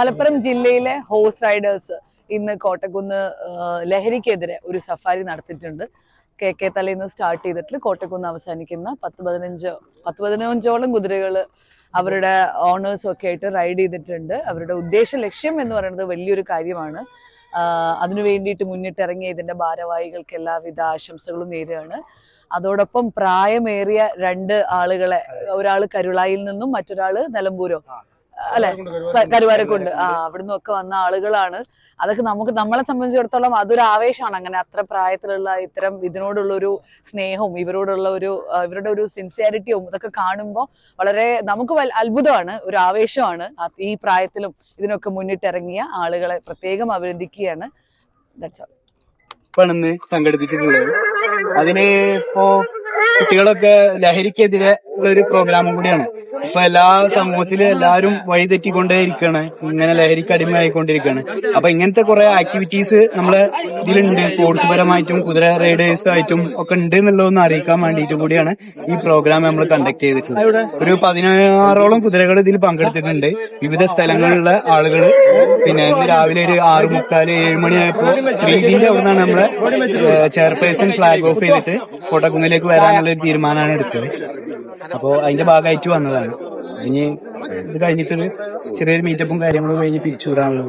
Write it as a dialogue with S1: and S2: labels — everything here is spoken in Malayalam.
S1: മലപ്പുറം ജില്ലയിലെ ഹോഴ്സ് റൈഡേഴ്സ് ഇന്ന് കോട്ടക്കുന്ന് ലഹരിക്കെതിരെ ഒരു സഫാരി നടത്തിയിട്ടുണ്ട്. KK തലയിൽ നിന്ന് സ്റ്റാർട്ട് ചെയ്തിട്ട് കോട്ടക്കുന്ന് അവസാനിക്കുന്ന 10-15ഓളം കുതിരകൾ അവരുടെ ഓണേഴ്സും ഒക്കെ ആയിട്ട് റൈഡ് ചെയ്തിട്ടുണ്ട്. അവരുടെ ഉദ്ദേശ ലക്ഷ്യം എന്ന് പറയുന്നത് വലിയൊരു കാര്യമാണ്. അതിനു വേണ്ടിയിട്ട് മുന്നിട്ടിറങ്ങിയ ഇതിന്റെ ഭാരവാഹികൾക്ക് എല്ലാവിധ ആശംസകളും നേരുകയാണ്. അതോടൊപ്പം പ്രായമേറിയ രണ്ട് ആളുകളെ, ഒരാൾ കരുളായിൽ നിന്നും മറ്റൊരാള് നിലമ്പൂരോ അല്ലെ, കരുവാരക്കുണ്ട്, അവിടുന്ന് ഒക്കെ വന്ന ആളുകളാണ്. അതൊക്കെ നമ്മളെ സംബന്ധിച്ചിടത്തോളം അതൊരു ആവേശമാണ്. അങ്ങനെ അത്ര പ്രായത്തിലുള്ള ഇത്തരം ഇതിനോടുള്ള ഒരു സ്നേഹവും ഇവരുടെ ഒരു സിൻസിയറിറ്റിയും ഇതൊക്കെ കാണുമ്പോൾ വളരെ നമുക്ക് അത്ഭുതമാണ്, ഒരു ആവേശമാണ്. ഈ പ്രായത്തിലും ഇതിനൊക്കെ മുന്നിട്ടിറങ്ങിയ ആളുകളെ പ്രത്യേകം അഭിനന്ദിക്കുകയാണ്.
S2: ാണ് സംഘടിപ്പിച്ചിട്ടുള്ളത്. അതിന് ഇപ്പോ കുട്ടികളൊക്കെ ലഹരിക്കെതിരെ ഉള്ള ഒരു പ്രോഗ്രാമും കൂടിയാണ്. ഇപ്പൊ എല്ലാ സമൂഹത്തിലും എല്ലാവരും വഴിതെറ്റിക്കൊണ്ടേയിരിക്കുകയാണ്, ഇങ്ങനെ ലഹരിക്ക് അടിമയായിക്കൊണ്ടിരിക്കുകയാണ്. അപ്പൊ ഇങ്ങനത്തെ കുറെ ആക്ടിവിറ്റീസ് നമ്മളെ ഇതിലുണ്ട്, സ്പോർട്സ് പരമായിട്ടും കുതിര റൈഡേഴ്സ് ആയിട്ടും ഒക്കെ ഉണ്ട് എന്നുള്ളതൊന്ന് അറിയിക്കാൻ വേണ്ടിയിട്ട് കൂടിയാണ് ഈ പ്രോഗ്രാം നമ്മൾ കണ്ടക്ട് ചെയ്തിട്ടുള്ളത്. ഒരു 16ഓളം കുതിരകൾ ഇതിൽ പങ്കെടുത്തിട്ടുണ്ട്, വിവിധ സ്ഥലങ്ങളിലുള്ള ആളുകൾ. പിന്നെ ഇന്ന് രാവിലെ ഒരു 6:45, 7 മണിയായപ്പോ ഇതിന്റെ അവിടെ നിന്നാണ് നമ്മളെ ചെയർപേഴ്സൺ ഫ്ലാഗ് ഓഫ് ചെയ്തിട്ട് കോട്ടക്കുന്നിലേക്ക് വരാനുള്ള ഒരു തീരുമാനമാണ് എടുത്തത്. അപ്പോ അതിന്റെ ഭാഗമായിട്ട് വന്നതാണ്. ഇനി ഇത് കഴിഞ്ഞിട്ടൊരു ചെറിയൊരു മീറ്റപ്പും കാര്യങ്ങളും കഴിഞ്ഞ് പിരിച്ചുവിടാനുള്ള